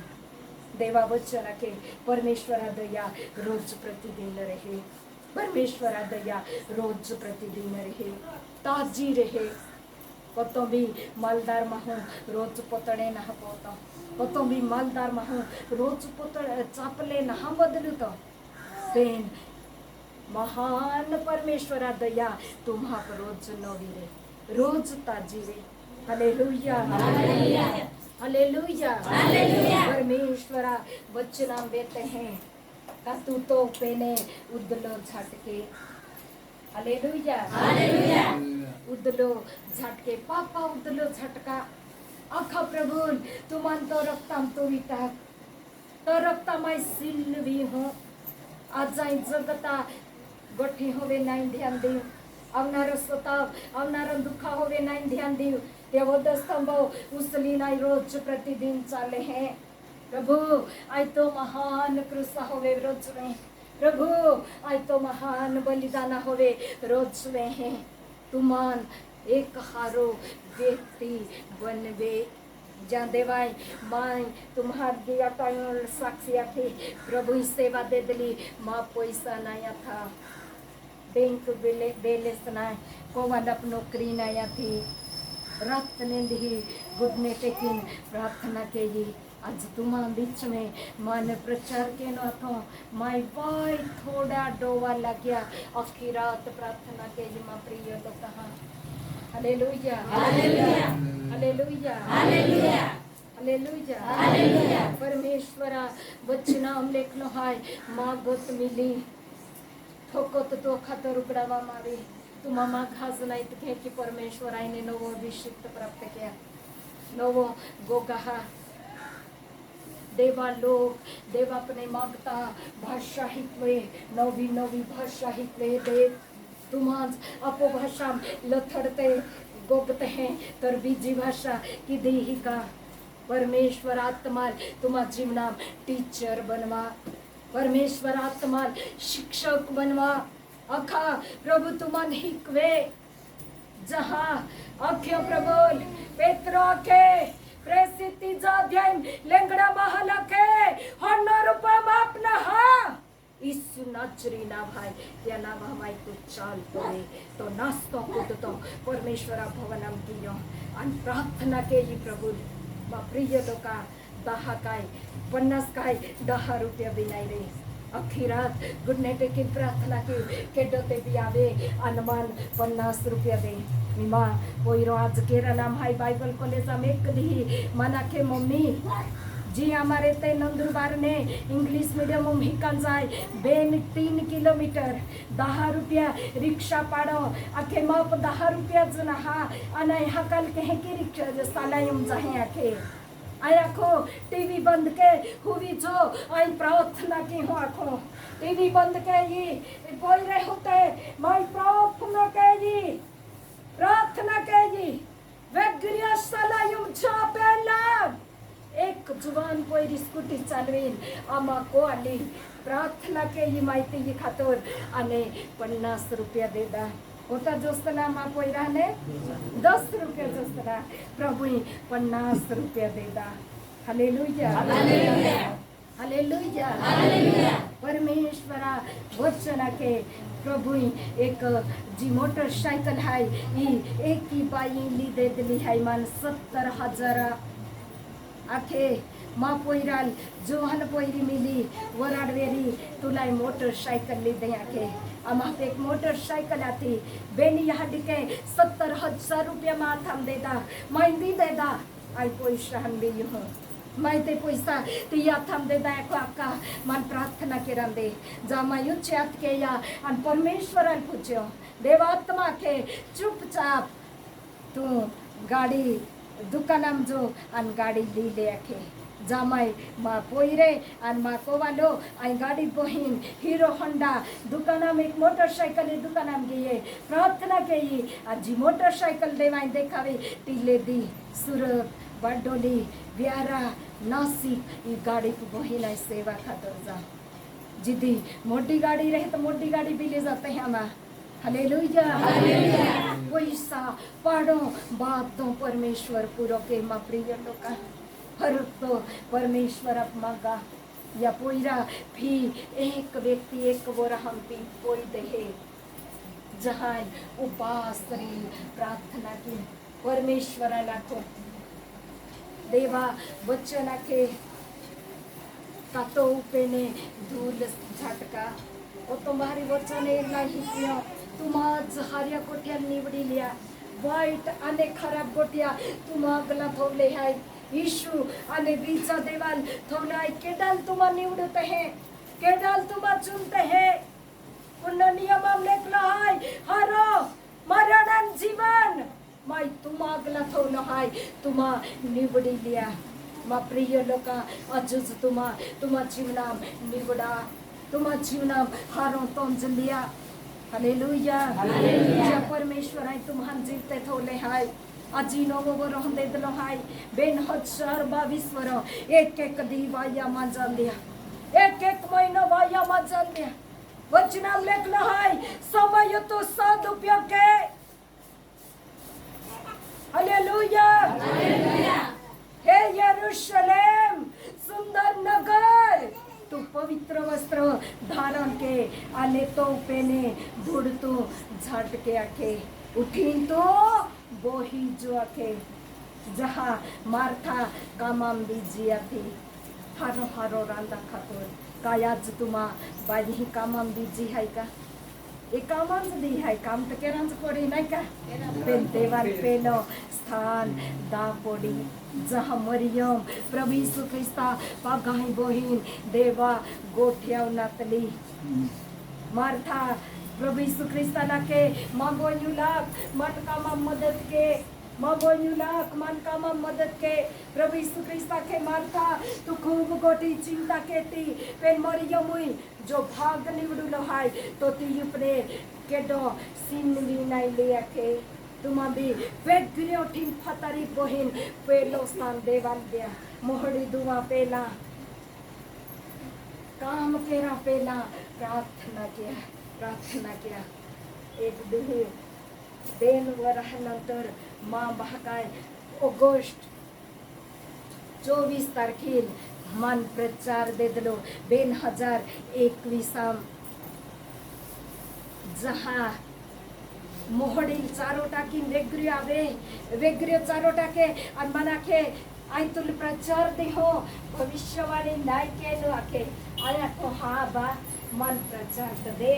देवा वचन के परमेश्वर दया रोज प्रतिदिन रहे परमेश्वर दया रोज प्रतिदिन रहे ताजी रहे कतो भी मालदार महू रोज पोतड़े न पोता कतो भी मालदार महू रोज पोतड़े चापले न बदलू तो पेन महान परमेश्वरा दया तुम्हा पर रोज नवी रे रोज ताजी रे। हालेलुया हालेलुया हालेलुया परमेश्वरा वचना बेते हैं का तू तो पेने उदलो झटके। हालेलुया हालेलुया उदलो झटके पापा उदलो झटका अखा प्रभु तुमान तो रक्तम तो विटा तो रक्तमाय सिल भी हो आज जाई जगता गोठी होवे नाही ध्यान देऊ आवनार स्वताव आवनार दुखा होवे नाही ध्यान देऊ ते वद स्तंभ उसली नाही रोज प्रतिदिन चाले हैं। प्रभु आई तो महान क्रूसा होवे रोज में प्रभु आई तो महान बलिदान होवे रोज में हैं। तुमान एक हारो व्यक्ति बनवे जहाँ देवाई माई तुम्हार दिया टाइम साक्षी थी प्रभु सेवा दे दिली माँ पैसा नया था बैंक बैलेंस ना कोवन अप नौकरी नया थी रात ने दी गुडने टेकिन प्रार्थना के जी आज तुम्हारा बीच में माने प्रचार के न तो माई बाई थोड़ा डोवा लग गया अखी रात प्रार्थना के जी माँ प्रिय तो कहा। हालेलुया हालेलुया हालेलुया हालेलुया हालेलुया हालेलुया परमेश्वरा वचना हम लेखनो हाय माँ गोत मिली ठोकोत तो खातर उकड़ावा मारी तुम माँ घास नहीं थे कि परमेश्वर आई ने नवो अभिषेक प्राप्त किया नवो गोगाहा देवा लोग देवा अपने मागता भाषा हितवे नवी नवी भाषा हितवे देव तुम आज अपो भाषा लथड़ते गोगते हैं तर बीजी भाषा की देही का परमेश्वर आत्मा तुम्हारा जीवना टीचर बनवा परमेश्वर आत्मा शिक्षक बनवा अखा प्रभु तुमान हिकवे जहाँ अख्य प्रभु Petro ke presiti jadyaim lengra mahala ke honor upamapna ha ઈસુ નાચરીના ભાઈ તેના ભાઈ તું ચાલ પડે તો નાસ્તો કૂદતો પરમેશ્વરા ભવનમ કિયો અને પ્રાર્થના કેલી પ્રભુ માં પ્રિય લોકા 10 काय 50 काय 10 रुपया बिनाई रे आखी रात गुड नाइट की प्रार्थना की केडोते भी आवे अनुमान 50 रुपया दे मीमा पोईरो आज केरा नाम हाई बाइबल कॉलेज में एक दी मना के मम्मी जी हमारे ते नंदुरबार ने इंग्लिश मीडियम में हिकन जाए बेन 3 किलोमीटर 10 रुपया रिक्शा पाड़ो आखे माप 10 रुपया जना हा अना यहाँ कल कहे की रिक्शा जो सालायम जाए आखे आया को टीवी बंद के हुई जो आई प्रार्थना की हो आखो टीवी बंद के ये बोल रहे होते माई प्रार्थना के ये प्रार्थना के ये वेग्रिया सालायम छापेला एक जुवान पोरी स्कूटी चालवेन आमा को आली प्रार्थना के ही माहिती ही खातोर आणि 50 रुपया देदा होता जोस्तना मा पोयरा ने 10 रुपया जोस्तना प्रभु 50 रुपया देदा हालेलुया हालेलुया हालेलुया हालेलुया परमेश्वरा वचना के प्रभु एक जी मोटरसाइकिल है ई एक की बाई ली दे दिली है मान 70,000 आखे माँ पोईराल जोहन पोईरी मिली वराडवेरी तुला मोटरसाइकिल ली दे आखे आमा पे एक मोटरसाइकिल आती बेनी यहाँ दिखे 70,000 रुपया माँ थम देदा मैं दी देदा आई पैसा हम भी यूँ मैं ते पैसा तिया थम देदा एको आका मन प्रार्थना के रंदे जा मैं युच्चात के या अन परमेश्वरन पूछो देवात्मा के चुपचाप तू गाड़ी दुकानम जो अन गाड़ी ली ले आखे जामाई माँ पोईरे अन माँ कोवालो आई गाड़ी बहिन हीरो होंडा दुकानम एक मोटरसाइकिल दुकानम गई प्रार्थना के ही जी मोटरसाइकिल देवाई देखावे टीले दी सूरत बरडोली ब्यारा नासिक ये गाड़ी की बहिन आई सेवा खातर जा जिदी मोटी गाड़ी रहे तो मोटी गाड़ी भी ले जाते हैं हम हालेलुया हालेलुया पैसा पाड़ो बात तो परमेश्वर पूरो के माँ प्रिय लोका हर तो परमेश्वर अब मांगा या पोईरा भी एक व्यक्ति एक बोरा हम भी कोई दे जहाँ उपास करी प्रार्थना की परमेश्वर लाखो देवा वचना के कातो पेने धूल झटका वो तुम्हारी वचन नाही किया तुम आज हार्या कोठ्या निवडी लिया वाईट आणि खराब गोट्या तुम्हाला थोवले हाय यीशु आणि बीचा देवाल थोवले हाय केडाल तुम निवडत है केडाल तुम चुनते है पुन्हा नियमम लेखला हाय हारो मरण जीवन माय तुम्हाला थोवलं हाय तुम निवडी लिया मा प्रिय लोका अजूज तुम्हा जीवनाम निवडा तुम्हा जीवनाम हारो तोंज लिया हालेलुया हालेलुया परमेश्वर आहे तुम्हान जीवते थोले हाय आजी नवो वर होंदे दलो हाय बेन 1022 वर एक एक दिवाया मांजन दिया एक एक महीना वाया मांजन दिया वचनाम लेखला हाय समय तो सदुपयोग के हालेलुया हालेलुया हे यरूशलेम सुंदर नगर तू पवित्र वस्त्र धारण के आले तो पेने धुड़ तो झट के आखे उठीन तो बोही जो आखे जहाँ मार्था कामाम बीजिया थी हारो हारो रांदा खातोर कायाज तुमा बाजी कामाम बीजी है का ये कामांच दी है काम तो केरांच पड़ी नहीं का पेन देवाल पेलो स्थान दा पड़ी जहाँ मरियम प्रभु यीशु ख्रिस्ता पागाई बोहिन देवा गोठ्या नातली मार्था प्रभु यीशु ख्रिस्ता लाके मांगो युलाक मटकामा मदद के मांगो युलाक मन कामा मदद के प्रभु यीशु ख्रिस्ता के मार्था तू खूब गोटी चिंता केती पेन मरियम हुई जो भाग निवडुलो हाय तो ती युपने केडो सीन विनाई ले आके तुमा भी वेगळे उठीन फतारी बहीण पेलो स्थान देवाल द्या मोहडी दुवा पेला काम केरा पेला प्रार्थना किया एक दिवस देन वरह नंतर माँ बहकाय ऑगस्ट 24 तारखेल मन प्रचार दे दिलो 2021 जहाँ मोहडील चारो टाकी वेगळ्यो चारो टाके आणि मनाखे आई तुल प्रचार दे हो भविष्यवाणी नाही केलो आखे आया को हाँ बा मन प्रचार तो दे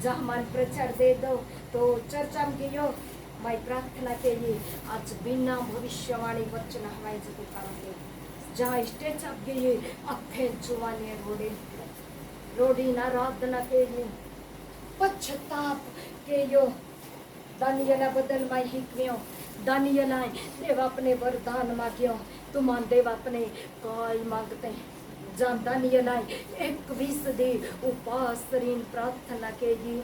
जहाँ मन प्रचार दे दो तो चर्चा में गयो मैं प्रार्थना के लिए आज बिना भविष्यवाणी वचन हमारे जो कारण जहाँ स्टेज आप गए अखे जुवाने रोडी आराधना के लिए पश्चाताप के यो दानियला बदल माई हिक्मियो दानियला देव अपने वरदान मांगियो तुमान देव अपने काय मांगते हैं जहाँ दानियला 21 दिन उपास रीन प्रार्थना के लिए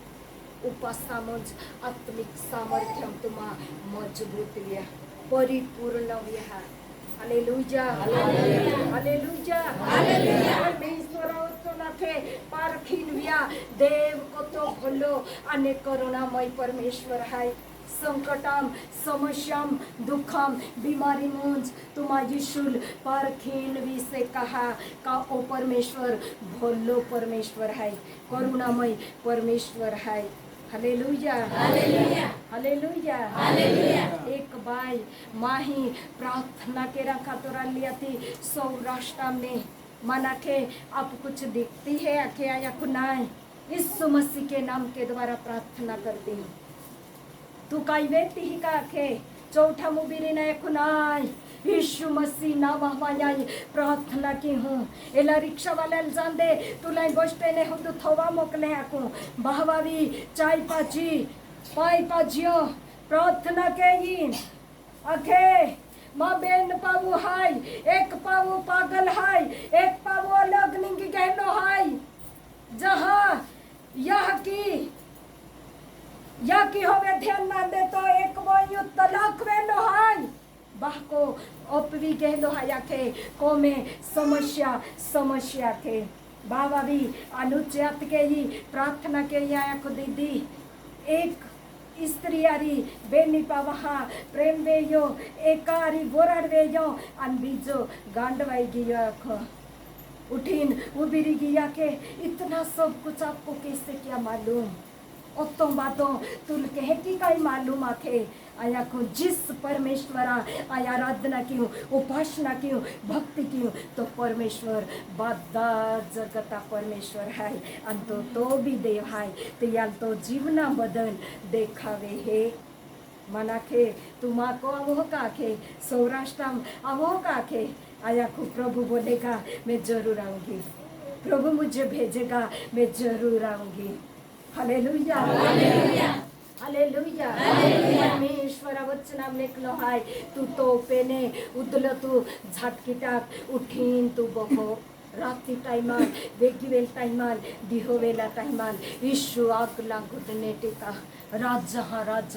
उपासामुज आत्मिक सामर्थ्य तुमा मजबूत व्या परिपूर्ण व्या हालेलुया हालेलुया परमेश्वर नाथे पारखीन व्या देव को तो भलो अने करुणामय परमेश्वर है संकटम समस्याम दुखम बीमारी मुंज तुमा यीशुल पारखीन वी से कहा का ओ परमेश्वर भलो परमेश्वर है करुणामय परमेश्वर है हालेलुया हालेलुया हालेलुया हालेलुया एक बाई माही प्रार्थना के रखा तोरा लिया थी सौराष्ट्र में मना के आप कुछ दिखती है आखे आया कुनाय यीशु मसीह के नाम के द्वारा प्रार्थना करती हूँ तू काई व्यक्ति ही का आखे चौथा मुबीरी ने कुनाय यीशु मसीह नाम हमारी प्रार्थना की हूँ एला रिक्शा वाले जान दे तुला गोष्टे ने हुदु थोवा मोकले आकू बहवावी चाय पाजियो प्रार्थना के ही आखे माँ बेन पावु हाय एक पावु पागल हाय एक पावु अलग निंगी गहनो हाय जहाँ यह की होवे ध्यान ना दे तो एक वो तलाक वेनो हाय बाको ओपवी गहनो हाय आखे को में समस्या के बाबा भी अनुचित के ही प्रार्थना के यहाँ को दीदी एक स्त्री आरी बेनी पावहा प्रेम वेयो एकारी बोराड वेयो अन बीजो गांडवाई गियो आखो उठीन उबिरी गिया के इतना सब कुछ आपको कैसे क्या मालूम उत्तम बातों तुल कहे की काई मालूम आखे आया को जिस परमेश्वरा आया आराधना की हूँ उपासना की हूँ भक्ति की हूँ तो परमेश्वर बादा जगता परमेश्वर है अंतो तो भी देव है तो याल तो जीवना बदल देखावे है मनाखे तुमा को अवो काखे सौराष्ट्र अवो काखे आया को प्रभु बोलेगा मैं जरूर आऊंगी प्रभु मुझे भेजेगा मैं जरूर आऊंगी हालेलुया हालेलुया हालेलुया परमेश्वर वचनाम लेखलो हाय तू तो पेने उदल तू झाटकिटाक उठीन तू बहो रात्री टाइमाल वेगवेल टाइमाल दिहोवेला टाइमाल यीशु आगला घुटने टेका राजा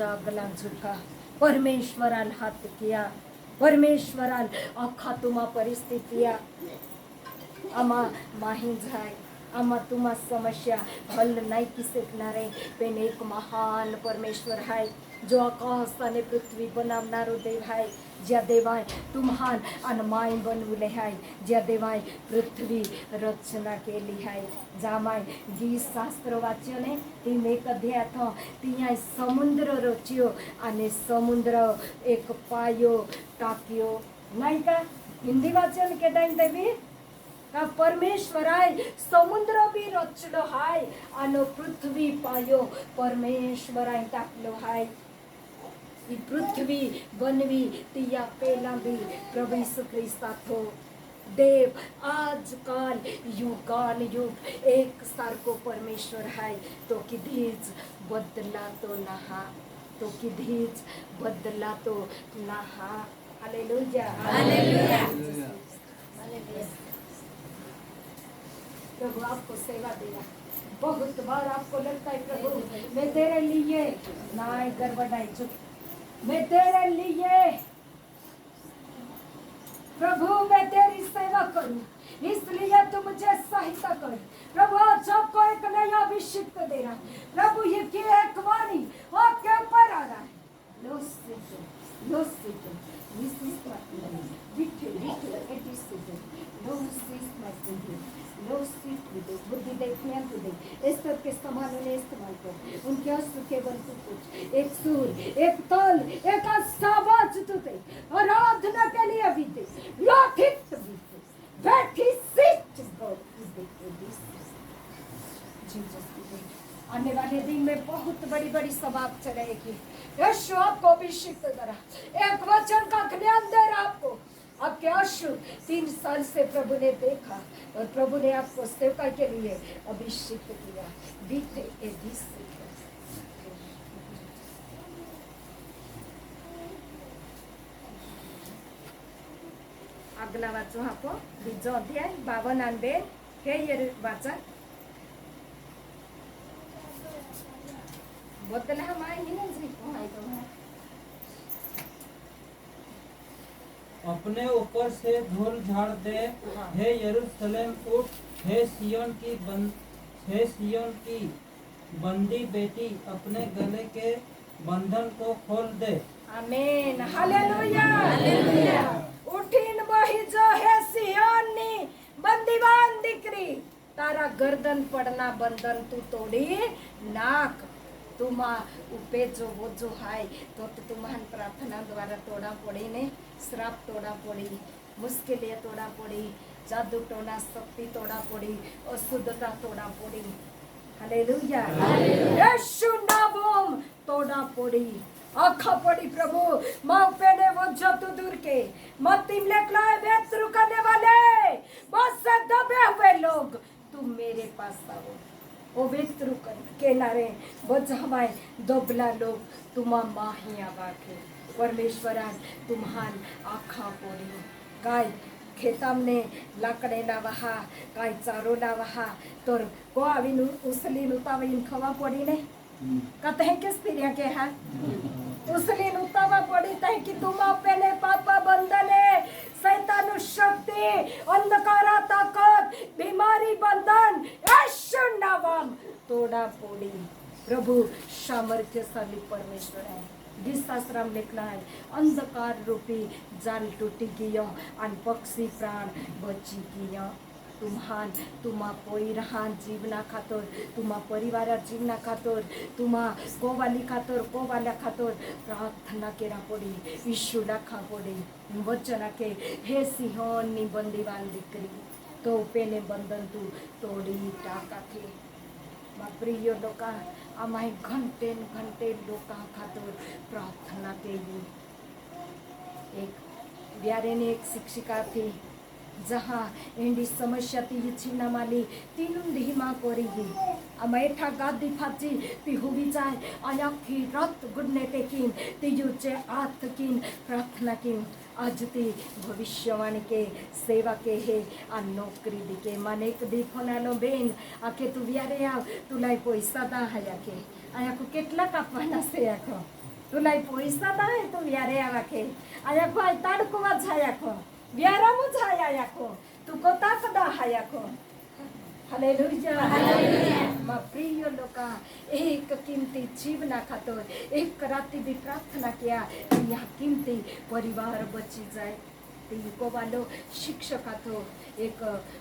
आगला झुका परमेश्वरान हात किया परमेश्वरान अखा तुमा परिस्थितिया आमा माही जाय आम्हा तुम्हा समस्या हल नाही की शकणारे पण एक महान परमेश्वर आहे जो आकाश आणि पृथ्वी बनवणारो देव आहे ज्या देवाय तुम्हान आणि माय बनवले आहे ज्या देवाय पृथ्वी रचना केली आहे जामाय गीत शास्त्र वाच्योने ती एक अध्यायात तिया समुद्र रच्यो आणि समुद्र एक पायो टाक्यो नाही का हिंदी वाचन केदाइन देवी का परमेश्वर आहे समुद्र भी रचलो हाय आणि पृथ्वी पायो परमेश्वर आहे टाकलो हाय ही पृथ्वी बनवी तिया पेला भी प्रभु यीशु ख्रिस्तात हो देव आजकाल युगान युग एक सारखो परमेश्वर आहे तो कधीच बदलातो नहा तो कधीच बदलातो नहा हालेलुया हालेलुया हालेलुया प्रभु आपको सेवा देगा बहुत बार आपको लगता है प्रभु मैं तेरे लिए नाय गड़बड़ाई चुप मैं तेरे लिए प्रभु मैं तेरी सेवा करूं इसलिए तू मुझे सहायता कर प्रभु आज आपको एक नया अभिषेक दे रहा प्रभु ये की एक वाणी आपके ऊपर आ रहा है लो बुद्धि देखने दे, स्तर के समान उन्हें इस्तेमाल कर, उनके अस्त्र केवल तू कुछ, एक सुर, एक ताल, एक आवाज तू दे, आराधना के लिए भी दे, लौकिक भी दे, बैठी सिट आने वाले दिन में बहुत बड़ी बड़ी सभा चलेगी। यीशु आपको अभिषेक करा, एक वचन का ज्ञान दे रहा आपको। आपके यीशु 3 साल से प्रभु ने देखा और प्रभु ने आपको सेवका के लिए अभिषेक किया। बीते अगला वाचो आपको 2 अध्याय 52 हे ये वाचा बोतला हम आएंगे ना जी अपने ऊपर से धूल झाड़ दे, हे यरूशलेम उठ, हे सिय्योन की बंदी बेटी अपने गले के बंधन को खोल दे। आमीन हालेलुया हालेलुया। उठीन वही जो है सिय्योन नी बंदीवान दीकरी, तारा गर्दन पड़ना बंधन तू तोड़ी नाक तुमा उपे जो वो जो हाय तो तुम्हान प्रार्थना द्वारा तोड़ा पड़ी ने, श्राप तोड़ा पड़ी, मुश्किलें तोड़ा पड़ी, जादू टोना शक्ति तोड़ा पड़ी, अशुद्धता तोड़ा पड़ी। हालेलुया यीशु नाम तोड़ा पड़ी, आखा पड़ी प्रभु माँ पे ने वो जतु दूर के मतिम लेकलाए बेतरु करने वाले बस दबे हुए लोग तुम मेरे पास आओ। ओ बेतरु के नारे बजावाए दोबला लोग तुमा माहिया बाके परमेश्वरा तुम्हान आखा पोड़ी काय खेताम ने लाकड़े ना वहा काय चारो ना वहा तोर को आविन उसली नुताविन खवा पड़ी ने कहते हैं किस फिर के है उसली नुतावा पड़ी तय कि तुम अपने पापा बंधने शैतान शक्ति अंधकारा ताकत बीमारी बंधन यीशु नाम तोड़ा पोड़ी। प्रभु सामर्थ्यशाली परमेश्वर है। 20 शास्त्राम लिखना है अंधकार रूपी जाल टूटी गियो अन पक्षी प्राण बची गियो। तुम्हान तुमा पोईरहान जीवना खातर तुमा परिवार जीवना खातर तुमा कोवाली खातर कोवाला खातर प्रार्थना केरा पड़ी यीशु लाखा पड़ी वचना के हे सिंहन नी बंदीवान दीकरी तो पेने बंधन तू तोड़ी टाका थे। प्रिय लोका आमाय घंटे घंटे लोका खातर प्रार्थना केली। एक ब्यारे ने एक शिक्षिका थी जहाँ एंडी समस्या ती छिना माली तीनुन धीमा करेगी अमेठा गादी फाची ती हुई जाए आया की रात गुडने टेकिन ती युचे आत किन प्रार्थना किन आज ती भविष्यवाणी के सेवा के है आ नौकरी दिके माने एक दी फोनानो बेन आके तू बियारे आव तुलाई पैसा दा हया के आया को केटला कापवाना से आखो तुलाई पैसा दा है तू बियारे आवा के आया को आय ताडको वा छाया को बियारा मुझाया याको तू को ताकदा हायाको। Hallelujah hallelujah. प्रिय लोका एक कीमती जीवना खातर एक राती भी प्रार्थना किया यहाँ कीमती परिवार बची जाए। को वालो शिक्षक तो एक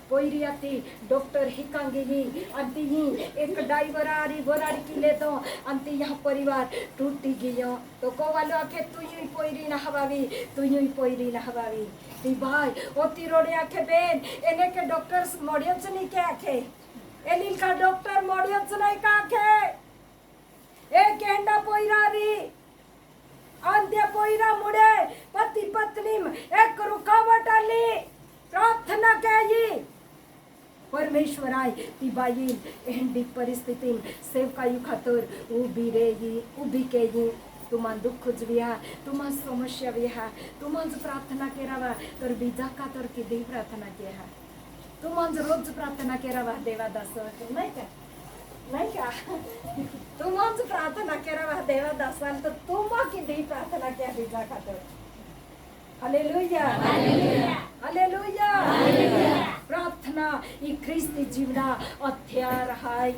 पोईरियाती डॉक्टर हिकांगी ही अंति ही एक ड्राइवर आरी बोराड़ी की ले तो अंति यहाँ परिवार टूटी गयो तो को वालो आके तू ही पोईरी ना हवावी तू ही पोईरी ना हवावी ती भाई ओ तिरोड़े आके बेन एने के डॉक्टर्स मोडियंस नहीं के आके एलिल का डॉक्टर मोडियंस नहीं का आके एक गेंडा पोईरारी अंत्य पोईरा मुड़े पति पत्नी एक रुकावट आली प्रार्थना कही परमेश्वर आय ती बाई एंडी परिस्थिती सेवकायु खातर उभी रेगी उभी केगी तुमा दुःख जुविया तुमा समस्या विहा तुमा प्रार्थना केरावा तर बीजा का तर किती प्रार्थना केहा तुमा रोज प्रार्थना केरावा देवादास नाही का नाही का तुमा प्रार्थना केरावा देवादासान तर तुमा किती प्रार्थना केहा बीजा का तर हालेलुया हालेलुया हालेलुया। प्रार्थना ई ख्रिस्ती जीवना हथियार हाय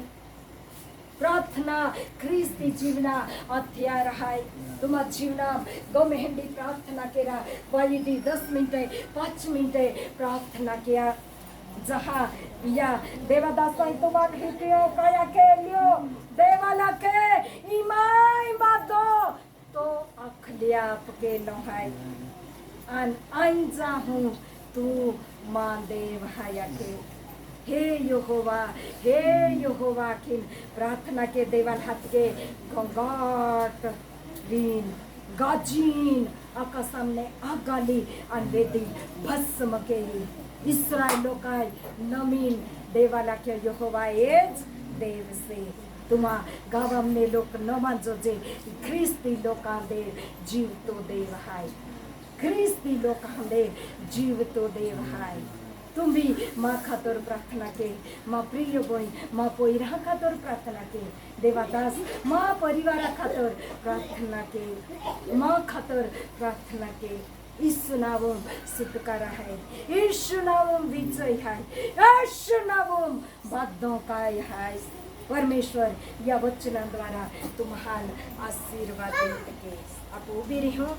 प्रार्थना ख्रिस्ती जीवना हत्यार है तुम जीवना गमेहंडी प्रार्थना केरा वही 10 मिनट 5 मिनट प्रार्थना किया जहाँ या देवादास तुम्हार हृदय कया के लियो देवाला के इमाई बातो तो अखलिया के लोहाई अन आइन हूँ तू मां देव हाया के हे यहोवा किन प्रार्थना के देवाल हाथ के गंगाट रीन गाजीन आका सामने आगाली अनवेदी भस्म के इस्राएलों का नमीन देवाला के यहोवा एज देव से तुम्हा गावामने लोक नमान जो जे ख्रिस्ती लोकांदे जीव तो देव हाय ख्रिस्ती लोकांदे जीव तो देव हाय तुम भी माँ खातर प्रार्थना के माँ प्रिय बोई माँ पोईरा खातर प्रार्थना के देवादास माँ परिवार खातर प्रार्थना के माँ खातर प्रार्थना के यीशु नामम छुटकारा है यीशु नामम विजय है यीशु नामम बादों का है परमेश्वर या वचन द्वारा तुम्हारा आशीर्वाद देते आप उभी रहो।